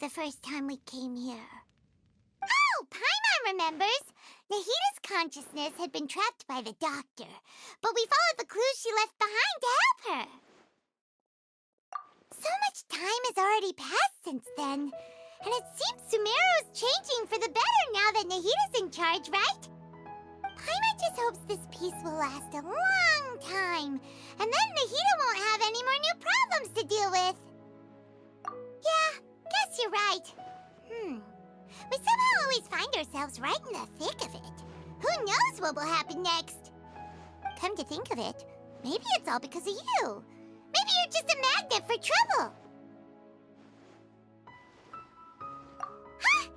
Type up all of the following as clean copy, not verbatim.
the first time we came here. Oh, Paimon remembers! Nahita's consciousness had been trapped by the doctor, but we followed the clues she left behind to help her. So much time has already passed since then, and it seems Sumeru's changing for the better now that Nahita's in charge, right? Paimon just hopes this peace will last a long time, and then Nahita won't have any more new problems to deal with. Yeah, guess you're right. We somehow always find ourselves right in the thick of it. Who knows what will happen next? Come to think of it, maybe it's all because of you. Maybe you're just a magnet for trouble. Huh?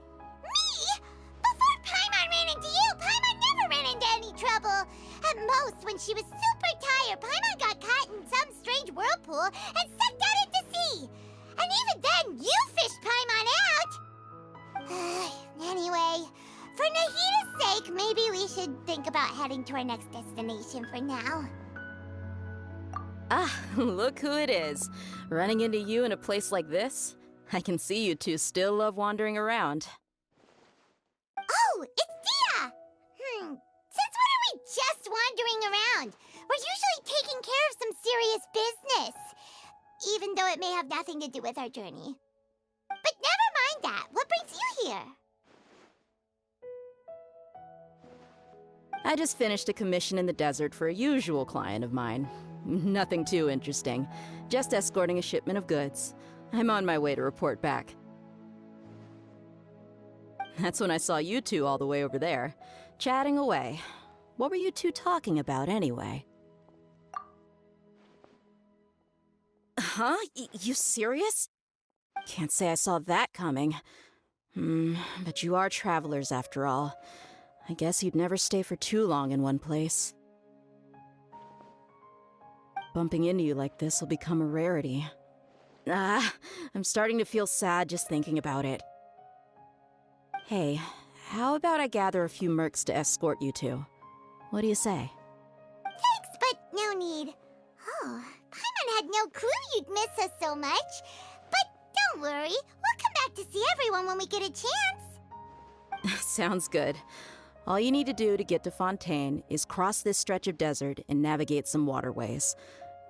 Me? Before Paimon ran into you, Paimon never ran into any trouble. At most, when she was super tired, Paimon got caught in some strange whirlpool and sucked out into sea. And even then, you fished Paimon out! Anyway, for Nahita's sake, maybe we should think about heading to our next destination for now. Ah, look who it is. Running into you in a place like this? I can see you two still love wandering around. Oh, it's Dia! Since when are we just wandering around? We're usually taking care of some serious business. Even though it may have nothing to do with our journey. But never mind that. What brings you here? I just finished a commission in the desert for a usual client of mine. Nothing too interesting. Just escorting a shipment of goods. I'm on my way to report back. That's when I saw you two all the way over there, chatting away. What were you two talking about anyway? Huh? You serious? Can't say I saw that coming. But you are travelers after all. I guess you'd never stay for too long in one place. Bumping into you like this will become a rarity. I'm starting to feel sad just thinking about it. Hey, how about I gather a few mercs to escort you two? What do you say? Thanks, but no need. Oh, Paimon had no clue you'd miss us so much. But don't worry, we'll come back to see everyone when we get a chance. Sounds good. All you need to do to get to Fontaine is cross this stretch of desert and navigate some waterways.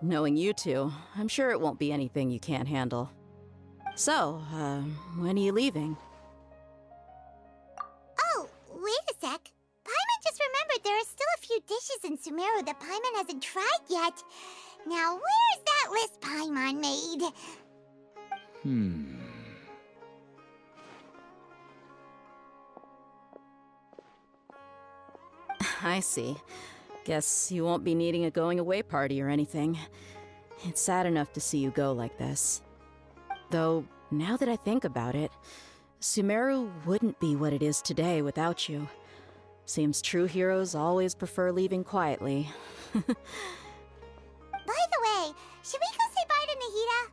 Knowing you two, I'm sure it won't be anything you can't handle. So, when are you leaving? Oh, wait a sec. Paimon just remembered there are still a few dishes in Sumeru that Paimon hasn't tried yet. Now, where's that list Paimon made? I see. Guess you won't be needing a going-away party or anything. It's sad enough to see you go like this. Though, now that I think about it, Sumeru wouldn't be what it is today without you. Seems true heroes always prefer leaving quietly. By the way, should we go say bye to Nahita?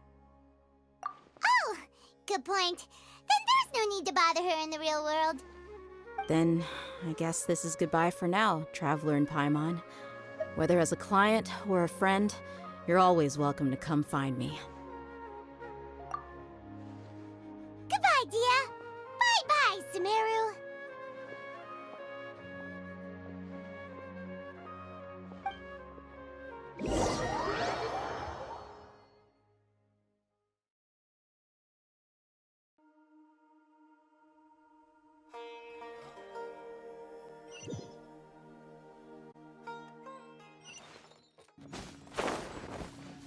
Oh, good point. Then there's no need to bother her in the real world. Then, I guess this is goodbye for now, Traveler in Paimon. Whether as a client or a friend, you're always welcome to come find me. Goodbye, Dia. Bye-bye, Sumeru.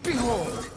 Behold!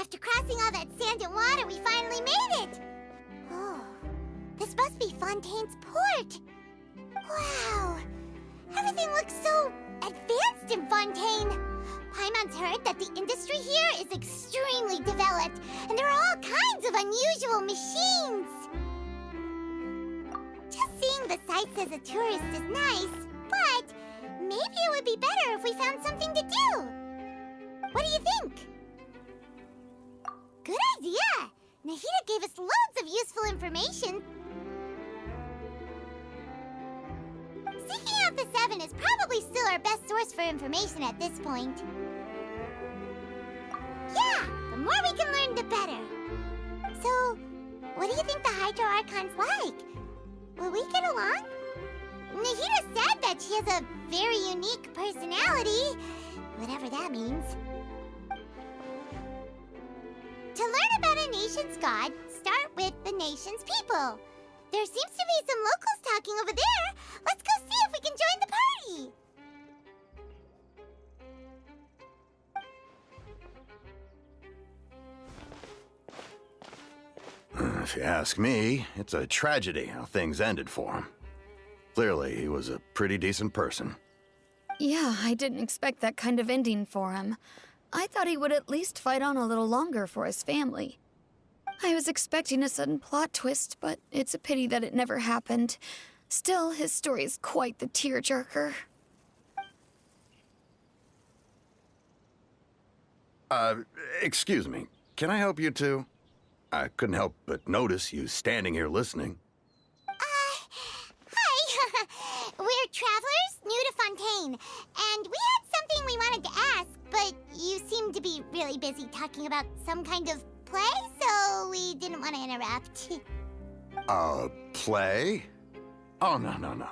After crossing all that sand and water, we finally made it! Oh, this must be Fontaine's port! Wow! Everything looks so advanced in Fontaine! Paimon's heard that the industry here is extremely developed, and there are all kinds of unusual machines! Just seeing the sights as a tourist is nice, but maybe it would be better if we found something to do! What do you think? Good idea! Nahida gave us loads of useful information. Seeking out the Seven is probably still our best source for information at this point. Yeah, the more we can learn, the better. So, what do you think the Hydro Archon's like? Will we get along? Nahida said that she has a very unique personality, whatever that means. To learn about a nation's god, start with the nation's people. There seems to be some locals talking over there. Let's go see if we can join the party. If you ask me, it's a tragedy how things ended for him. Clearly, he was a pretty decent person. Yeah, I didn't expect that kind of ending for him. I thought he would at least fight on a little longer for his family. I was expecting a sudden plot twist, but it's a pity that it never happened. Still, his story is quite the tearjerker. Excuse me. Can I help you two? I couldn't help but notice you standing here listening. Hi! We're travelers new to Fontaine, and we had something we wanted to ask, but you seem to be really busy talking about some kind of play, so we didn't want to interrupt. Play? Oh, no.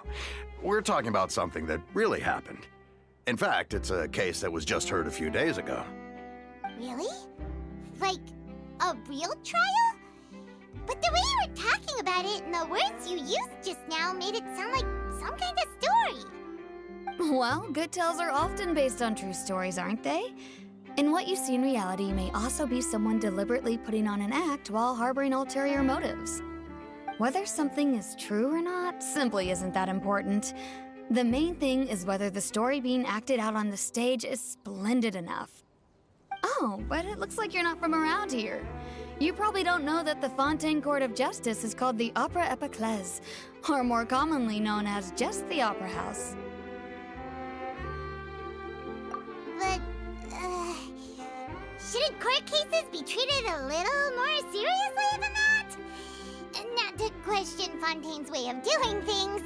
We're talking about something that really happened. In fact, it's a case that was just heard a few days ago. Really? Like, a real trial? But the way you were talking about it and the words you used just now made it sound like some kind of story. Well, good tales are often based on true stories, aren't they? And what you see in reality may also be someone deliberately putting on an act while harboring ulterior motives. Whether something is true or not simply isn't that important. The main thing is whether the story being acted out on the stage is splendid enough. Oh, but it looks like you're not from around here. You probably don't know that the Fontaine Court of Justice is called the Opera Epiclese, or more commonly known as just the Opera House. But, shouldn't court cases be treated a little more seriously than that? Not to question Fontaine's way of doing things.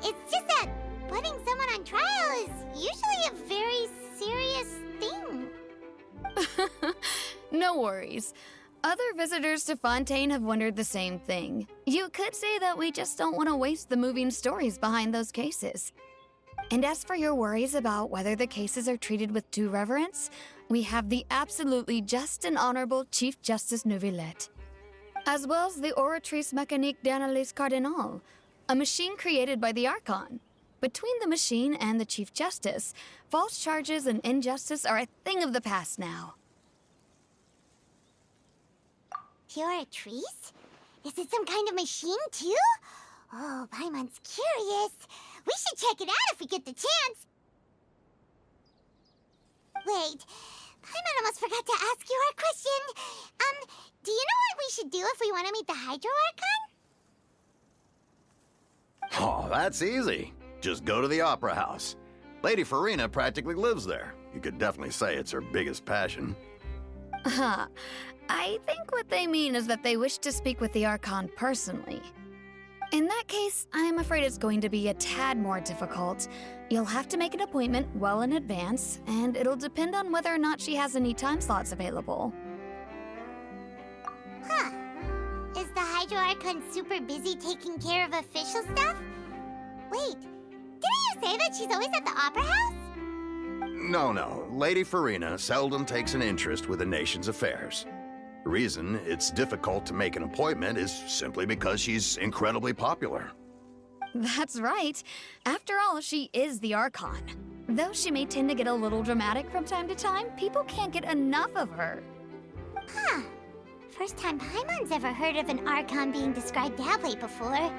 It's just that putting someone on trial is usually a very serious thing. No worries. Other visitors to Fontaine have wondered the same thing. You could say that we just don't want to waste the moving stories behind those cases. And as for your worries about whether the cases are treated with due reverence, we have the absolutely just and honorable Chief Justice Neuvillette, as well as the Oratrice Mécanique d'Analyse Cardinal, a machine created by the Archon. Between the machine and the Chief Justice, false charges and injustice are a thing of the past now. Oratrice? Is it some kind of machine, too? Oh, Paimon's curious. We should check it out if we get the chance. Wait, Paimon almost forgot to ask you our question. Do you know what we should do if we want to meet the Hydro Archon? Oh, that's easy. Just go to the Opera House. Lady Farina practically lives there. You could definitely say it's her biggest passion. I think what they mean is that they wish to speak with the Archon personally. In that case, I'm afraid it's going to be a tad more difficult. You'll have to make an appointment well in advance, and it'll depend on whether or not she has any time slots available. Huh. Is the Hydro Archon super busy taking care of official stuff? Wait, didn't you say that she's always at the Opera House? No. Lady Farina seldom takes an interest with the nation's affairs. The reason it's difficult to make an appointment is simply because she's incredibly popular. That's right. After all, she is the Archon. Though she may tend to get a little dramatic from time to time, people can't get enough of her. Huh. First time Paimon's ever heard of an Archon being described that way before.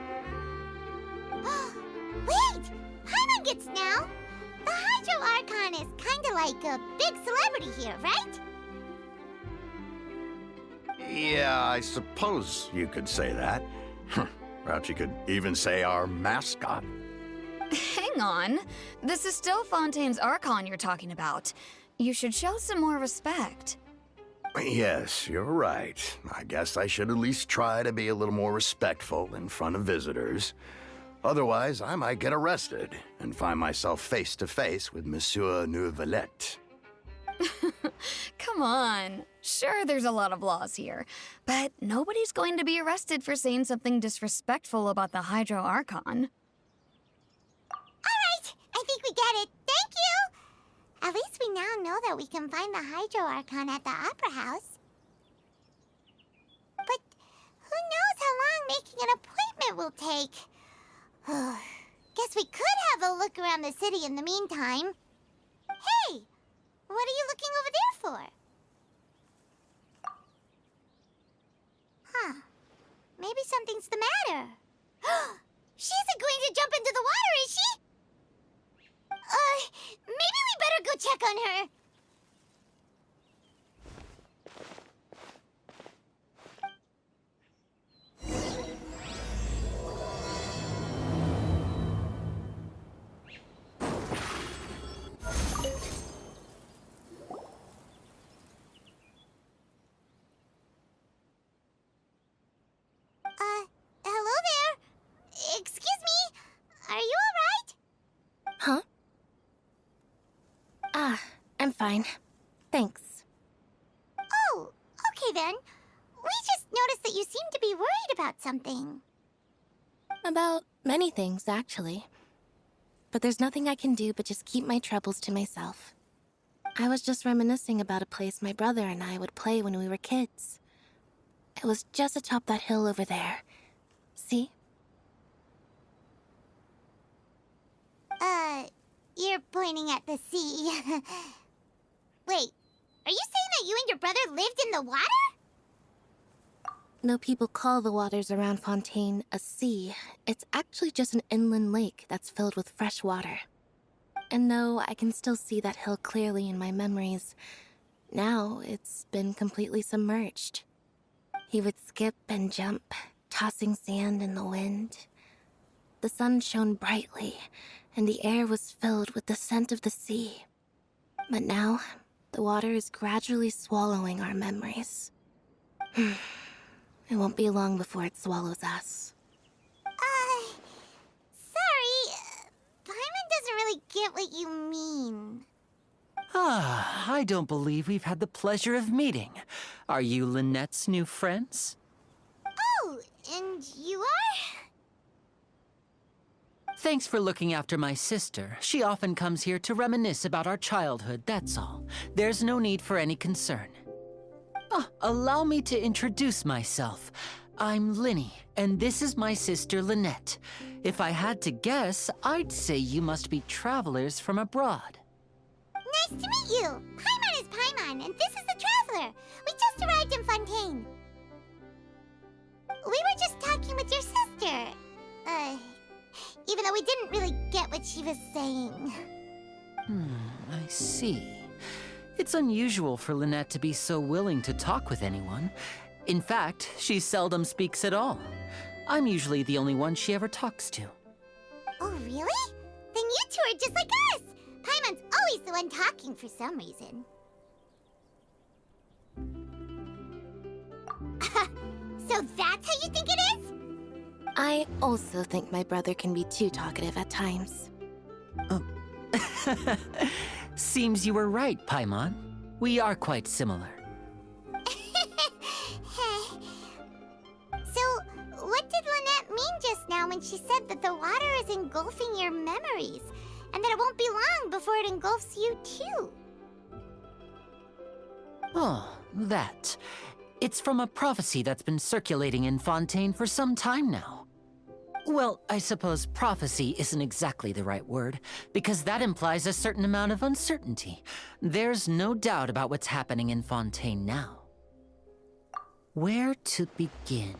Wait! Paimon gets now! The Hydro Archon is kinda like a big celebrity here, right? Yeah, I suppose you could say that. Perhaps you could even say our mascot. Hang on. This is still Fontaine's Archon you're talking about. You should show some more respect. Yes, you're right. I guess I should at least try to be a little more respectful in front of visitors. Otherwise, I might get arrested and find myself face to face with Monsieur Neuvillette. Come on. Sure, there's a lot of laws here, but nobody's going to be arrested for saying something disrespectful about the Hydro Archon. Alright, I think we get it. Thank you! At least we now know that we can find the Hydro Archon at the Opera House. But who knows how long making an appointment will take? Guess we could have a look around the city in the meantime. Hey! What are you looking over there for? Huh. Maybe something's the matter. She isn't going to jump into the water, is she? Maybe we better go check on her. Hello there. Excuse me. Are you all right? Huh? Ah, I'm fine. Thanks. Oh, okay then. We just noticed that you seem to be worried about something. About many things, actually. But there's nothing I can do but just keep my troubles to myself. I was just reminiscing about a place my brother and I would play when we were kids. It was just atop that hill over there. See? You're pointing at the sea. Wait, are you saying that you and your brother lived in the water? No people call the waters around Fontaine a sea. It's actually just an inland lake that's filled with fresh water. And no, I can still see that hill clearly in my memories. Now, it's been completely submerged. He would skip and jump, tossing sand in the wind. The sun shone brightly, and the air was filled with the scent of the sea. But now, the water is gradually swallowing our memories. It won't be long before it swallows us. Sorry. Paimon doesn't really get what you mean. Ah, I don't believe we've had the pleasure of meeting. Are you Lynette's new friends? Oh, and you are? Thanks for looking after my sister. She often comes here to reminisce about our childhood, that's all. There's no need for any concern. Allow me to introduce myself. I'm Linny, and this is my sister Lynette. If I had to guess, I'd say you must be travelers from abroad. Nice to meet you. Paimon is Paimon, and this is the Traveler. We just arrived in Fontaine. We were just talking with your sister. Even though we didn't really get what she was saying. I see. It's unusual for Lynette to be so willing to talk with anyone. In fact, she seldom speaks at all. I'm usually the only one she ever talks to. Oh, really? Then you two are just like us. Paimon's always the one talking for some reason. So that's how you think it is? I also think my brother can be too talkative at times. Seems you were right, Paimon. We are quite similar. So, what did Lynette mean just now when she said that the water is engulfing your memories, and that it won't be long before it engulfs you too? Oh, that. It's from a prophecy that's been circulating in Fontaine for some time now. Well, I suppose prophecy isn't exactly the right word, because that implies a certain amount of uncertainty. There's no doubt about what's happening in Fontaine now. Where to begin?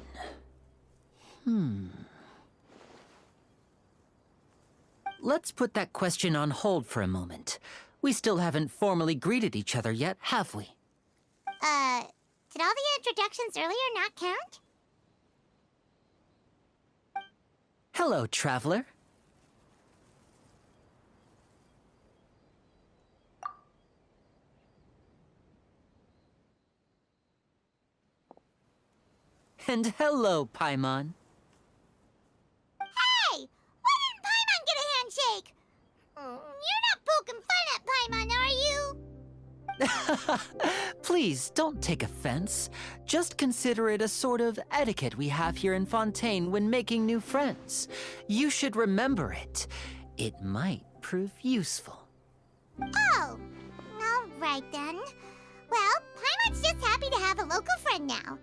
Let's put that question on hold for a moment. We still haven't formally greeted each other yet, have we? Did all the introductions earlier not count? Hello, traveler. And hello, Paimon. Hey! Why didn't Paimon get a handshake? You're not poking fun at Paimon, are you? Please, don't take offense. Just consider it a sort of etiquette we have here in Fontaine when making new friends. You should remember it. It might prove useful. Oh, all right then. Well, Paimon's just happy to have a local friend now.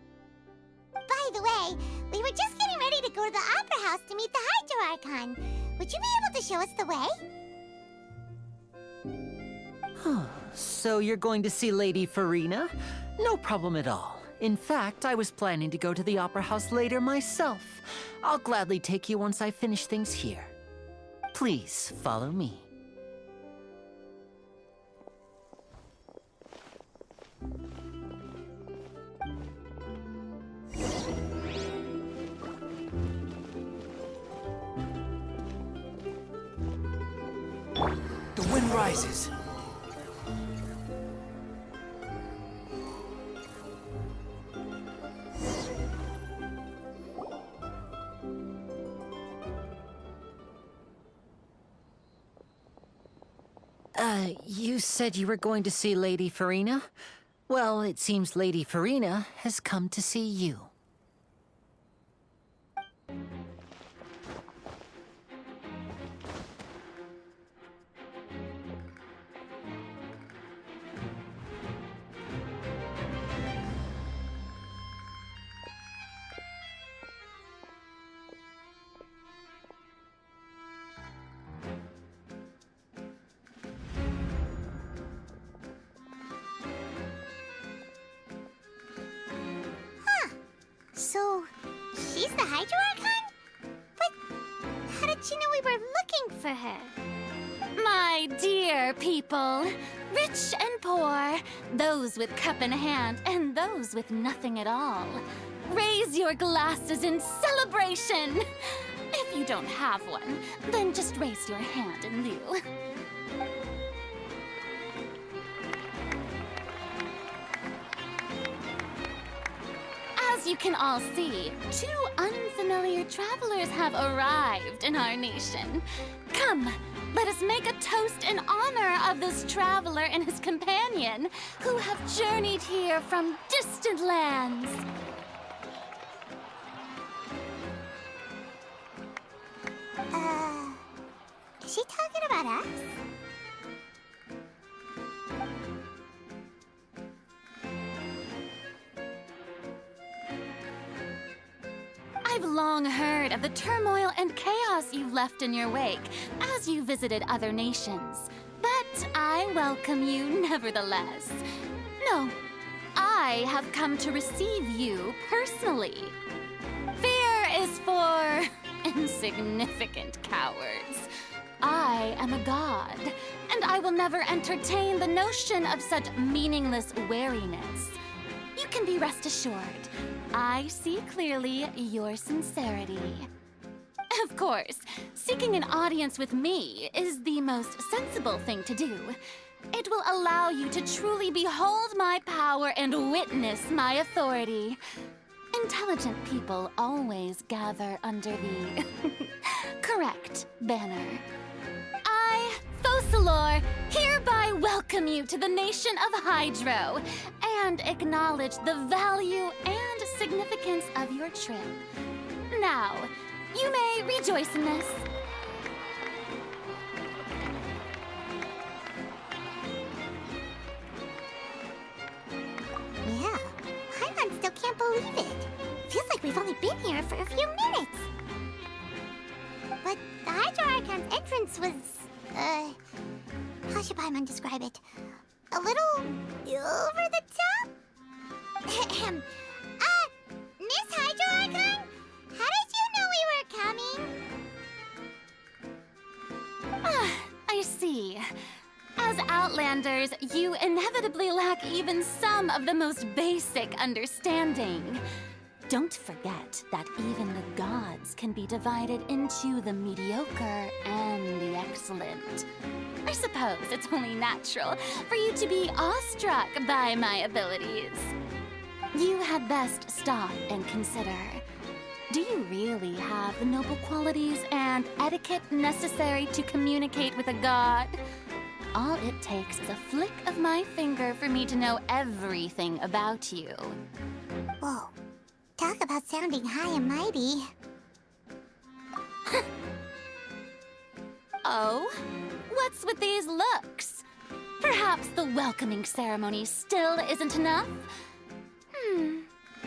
By the way, we were just getting ready to go to the Opera House to meet the Hydro Archon. Would you be able to show us the way? So you're going to see Lady Farina? No problem at all. In fact, I was planning to go to the Opera House later myself. I'll gladly take you once I finish things here. Please follow me. The wind rises. You said you were going to see Lady Farina? Well, it seems Lady Farina has come to see you. So, she's the Hydro Archon? But how did she know we were looking for her? My dear people, rich and poor, those with cup in hand and those with nothing at all, raise your glasses in celebration. If you don't have one, then just raise your hand in lieu. As you can all see, two unfamiliar travelers have arrived in our nation. Come, let us make a toast in honor of this traveler and his companion who have journeyed here from distant lands. Is she talking about us? I've long heard of the turmoil and chaos you've left in your wake as you visited other nations. But I welcome you nevertheless. No, I have come to receive you personally. Fear is for insignificant cowards. I am a god, and I will never entertain the notion of such meaningless wariness. You can be rest assured, I see clearly your sincerity. Of course, seeking an audience with me is the most sensible thing to do. It will allow you to truly behold my power and witness my authority. Intelligent people always gather under the correct banner. I, Fosalor, hereby welcome you to the nation of Hydro and acknowledge the value and significance of your trip. Now, you may rejoice in this. Yeah, Paimon still can't believe it. Feels like we've only been here for a few minutes. But the Hydro Archon's entrance was, how should Paimon describe it? A little over the top? Outlanders, you inevitably lack even some of the most basic understanding. Don't forget that even the gods can be divided into the mediocre and the excellent. I suppose it's only natural for you to be awestruck by my abilities. You had best stop and consider. Do you really have the noble qualities and etiquette necessary to communicate with a god? All it takes is a flick of my finger for me to know everything about you. Whoa. Talk about sounding high and mighty. Oh? What's with these looks? Perhaps the welcoming ceremony still isn't enough?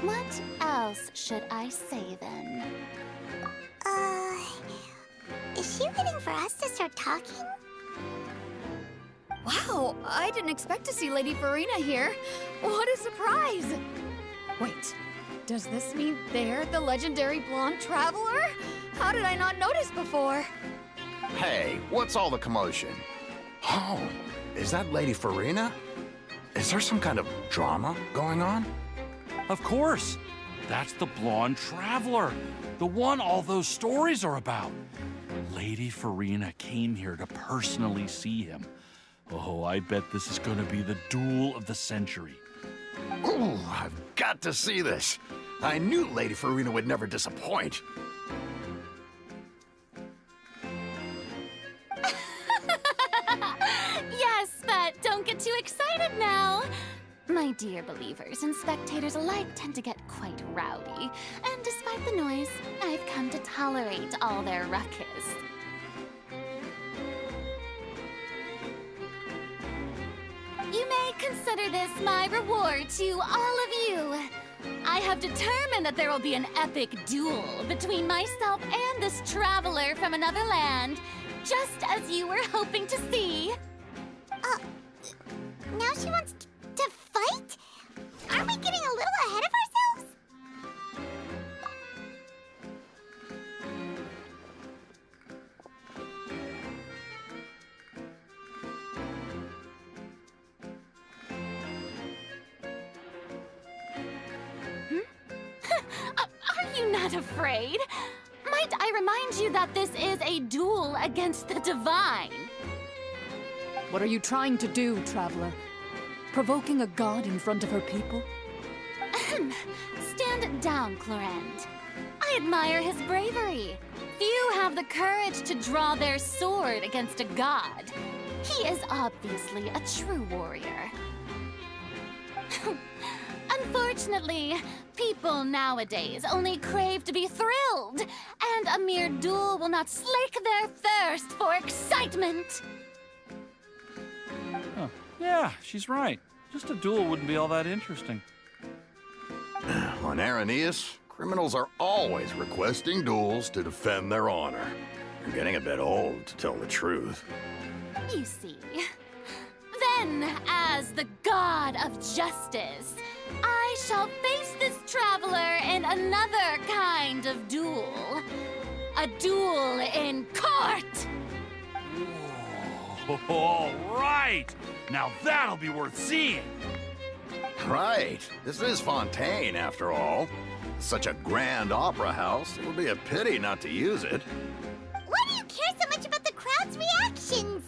What else should I say then? Is she waiting for us to start talking? Wow, I didn't expect to see Lady Farina here. What a surprise! Wait, does this mean they're the legendary blonde traveler? How did I not notice before? Hey, what's all the commotion? Oh, is that Lady Farina? Is there some kind of drama going on? Of course. That's the blonde traveler. The one all those stories are about. Lady Farina came here to personally see him. Oh, I bet this is going to be the duel of the century. Ooh, I've got to see this. I knew Lady Farina would never disappoint. Yes, but don't get too excited now. My dear believers and spectators alike tend to get quite rowdy, and despite the noise, I've come to tolerate all their ruckus. You may consider this my reward to all of you. I have determined that there will be an epic duel between myself and this traveler from another land, just as you were hoping to see. Now she wants to fight? Aren't we getting a little ahead of ourselves? Are you not afraid? Might I remind you that this is a duel against the divine? What are you trying to do, traveler? Provoking a god in front of her people? Stand down, Clorend. I admire his bravery. Few have the courage to draw their sword against a god. He is obviously a true warrior. Unfortunately, people nowadays only crave to be thrilled, and a mere duel will not slake their thirst for excitement. Huh. Yeah, she's right. Just a duel wouldn't be all that interesting. On Araneus, criminals are always requesting duels to defend their honor. I'm getting a bit old, to tell the truth. You see. Then, as the god of justice, I shall face this traveler in another kind of duel. A duel in court! Whoa, all right! Now that'll be worth seeing! Right. This is Fontaine, after all. Such a grand opera house, it would be a pity not to use it. Why do you care so much about the crowd's reactions?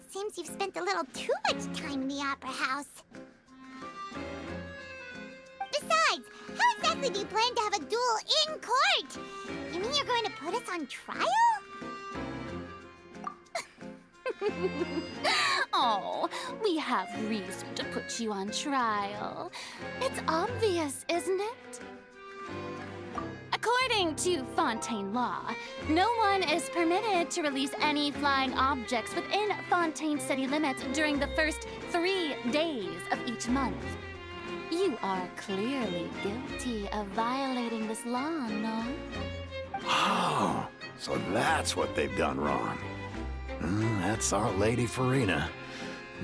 Seems you've spent a little too much time in the opera house. Besides, how exactly do you plan to have a duel in court? You mean you're going to put us on trial? Oh, we have reason to put you on trial. It's obvious, isn't it? According to Fontaine law, no one is permitted to release any flying objects within Fontaine city limits during the first 3 days of each month. You are clearly guilty of violating this law, no? Oh, so that's what they've done wrong. That's our Lady Farina.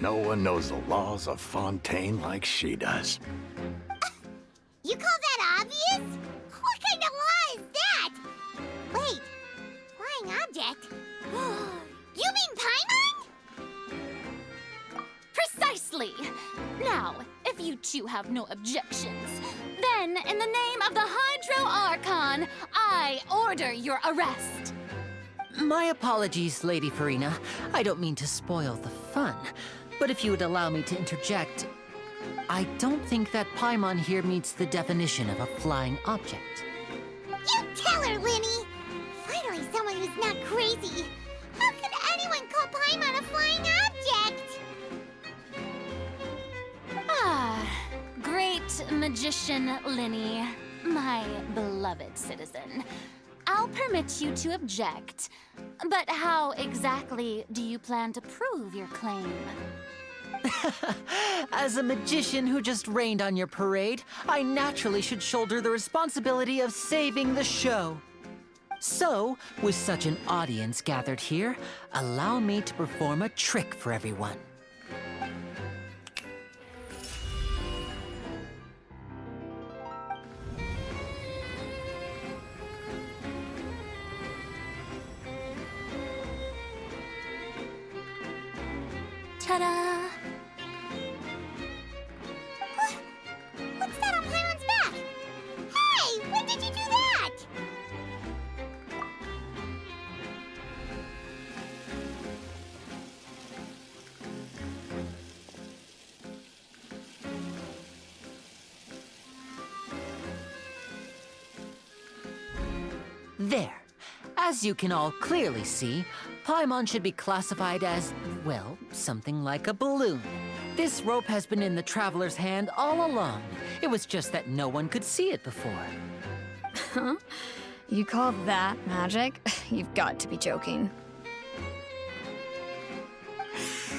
No one knows the laws of Fontaine like she does. You call that obvious? What kind of law is that? Wait, flying object? You mean Paimon? you have no objections, then in the name of the Hydro Archon, I order your arrest. My apologies, Lady Farina. I don't mean to spoil the fun, but if you would allow me to interject, I don't think that Paimon here meets the definition of a flying object. You tell her, Linny! Finally someone who's not crazy. How could anyone call Paimon a flying object? Ah, great magician Linny, my beloved citizen. I'll permit you to object, but how exactly do you plan to prove your claim? As a magician who just rained on your parade, I naturally should shoulder the responsibility of saving the show. So, with such an audience gathered here, allow me to perform a trick for everyone. Ta-da! What's that on Paimon's back? Hey, when did you do that? There. As you can all clearly see, Paimon should be classified as, well, something like a balloon. This rope has been in the Traveler's hand all along. It was just that no one could see it before. Huh? You call that magic? You've got to be joking.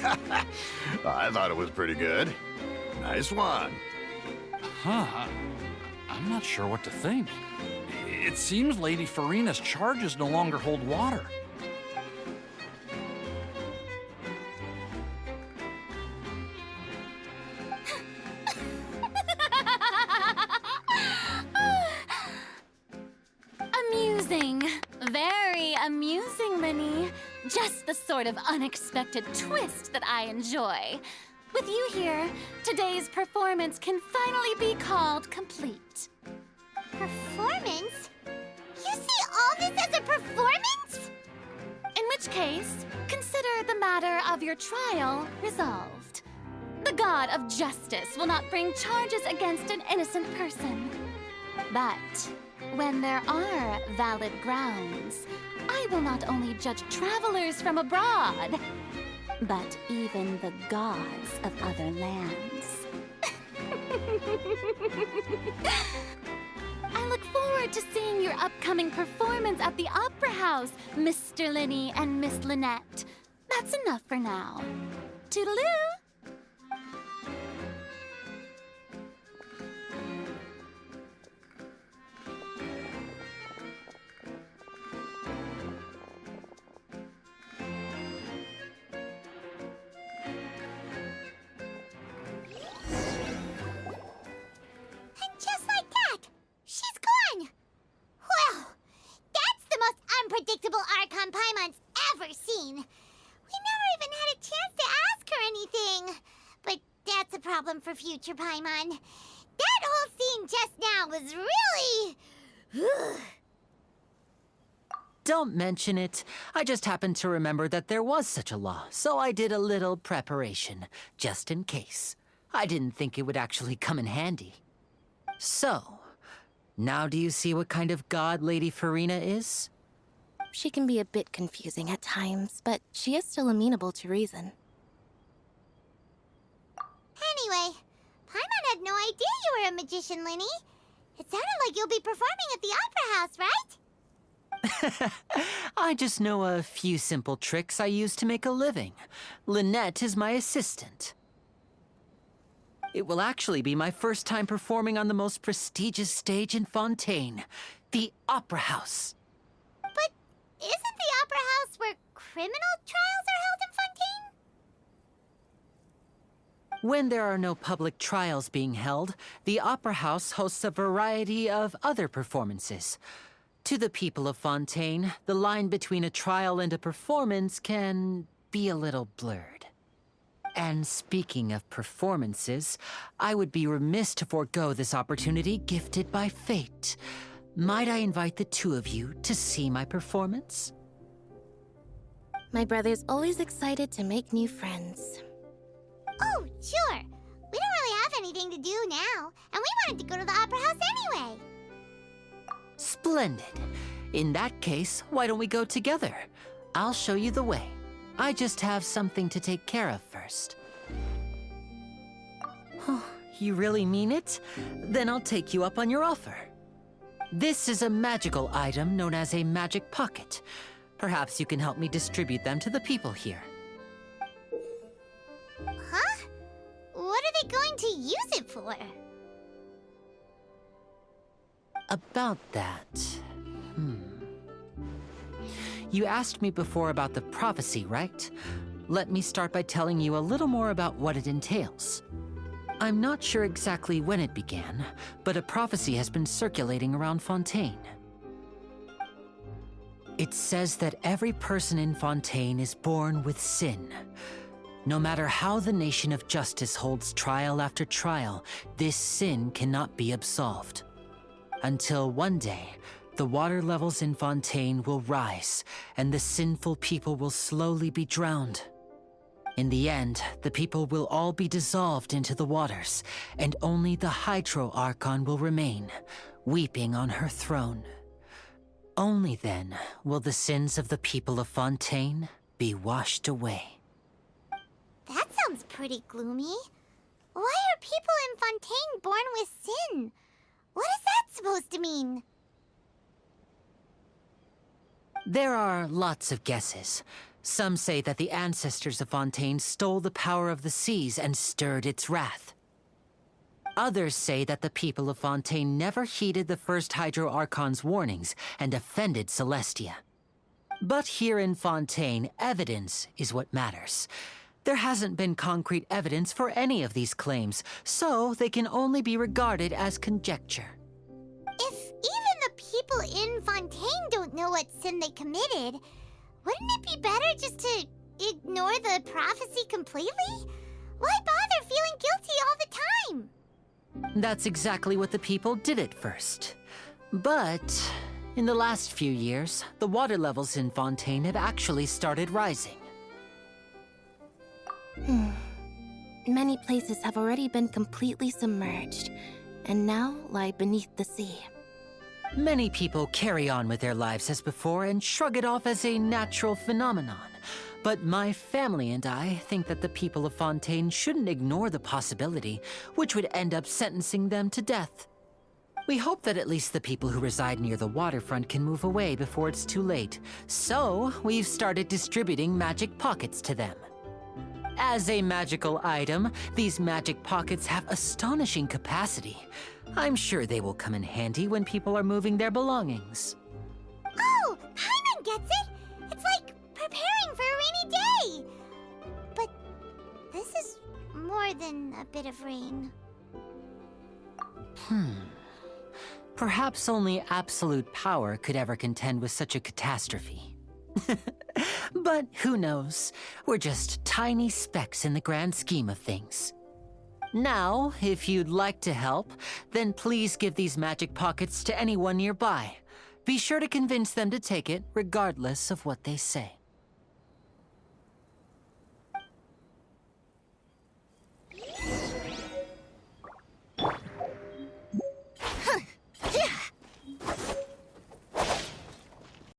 I thought it was pretty good. Nice one. Huh. I'm not sure what to think. It seems Lady Farina's charges no longer hold water. Amusing. Very amusing, Linny. Just the sort of unexpected twist that I enjoy. With you here, today's performance can finally be called complete. Performance? You see all this as a performance? In which case, consider the matter of your trial resolved. The god of justice will not bring charges against an innocent person. But when there are valid grounds, I will not only judge travelers from abroad, but even the gods of other lands. I look forward to seeing your upcoming performance at the Opera House, Mr. Linny and Miss Lynette. That's enough for now. Toodaloo! And just like that, she's gone! Well, that's the most unpredictable Archon Paimon's ever seen. We never even had a chance to ask her anything. But that's a problem for future Paimon. That whole scene just now was really... Don't mention it. I just happened to remember that there was such a law, so I did a little preparation, just in case. I didn't think it would actually come in handy. So, now do you see what kind of god Lady Farina is? She can be a bit confusing at times, but she is still amenable to reason. Anyway, Paimon had no idea you were a magician, Linny. It sounded like you'll be performing at the Opera House, right? I just know a few simple tricks I use to make a living. Lynette is my assistant. It will actually be my first time performing on the most prestigious stage in Fontaine, the Opera House. But isn't the Opera House where criminal trials are held in Fontaine? When there are no public trials being held, the Opera House hosts a variety of other performances. To the people of Fontaine, the line between a trial and a performance can be a little blurred. And speaking of performances, I would be remiss to forego this opportunity gifted by fate. Might I invite the two of you to see my performance? My brother's always excited to make new friends. Oh, sure. We don't really have anything to do now, and we wanted to go to the Opera House anyway. Splendid. In that case, why don't we go together? I'll show you the way. I just have something to take care of first. You really mean it? Then I'll take you up on your offer. This is a magical item known as a magic pocket. Perhaps you can help me distribute them to the people here. Huh? What are they going to use it for? About that... You asked me before about the prophecy, right? Let me start by telling you a little more about what it entails. I'm not sure exactly when it began, but a prophecy has been circulating around Fontaine. It says that every person in Fontaine is born with sin. No matter how the nation of justice holds trial after trial, this sin cannot be absolved. Until one day, the water levels in Fontaine will rise, and the sinful people will slowly be drowned. In the end, the people will all be dissolved into the waters, and only the Hydro Archon will remain, weeping on her throne. Only then will the sins of the people of Fontaine be washed away. That sounds pretty gloomy. Why are people in Fontaine born with sin? What is that supposed to mean? There are lots of guesses. Some say that the ancestors of Fontaine stole the power of the seas and stirred its wrath. Others say that the people of Fontaine never heeded the first Hydro Archon's warnings and offended Celestia. But here in Fontaine, evidence is what matters. There hasn't been concrete evidence for any of these claims, so they can only be regarded as conjecture. If even the people in Fontaine don't know what sin they committed, wouldn't it be better just to ignore the prophecy completely? Why bother feeling guilty all the time? That's exactly what the people did at first. But in the last few years, the water levels in Fontaine have actually started rising. Many places have already been completely submerged, and now lie beneath the sea. Many people carry on with their lives as before and shrug it off as a natural phenomenon. But my family and I think that the people of Fontaine shouldn't ignore the possibility, which would end up sentencing them to death. We hope that at least the people who reside near the waterfront can move away before it's too late. So, we've started distributing magic pockets to them. As a magical item, these magic pockets have astonishing capacity. I'm sure they will come in handy when people are moving their belongings. Oh, Paimon gets it! It's like preparing for a rainy day! But this is more than a bit of rain. Perhaps only absolute power could ever contend with such a catastrophe. But who knows? We're just tiny specks in the grand scheme of things. Now, if you'd like to help, then please give these magic pockets to anyone nearby. Be sure to convince them to take it, regardless of what they say.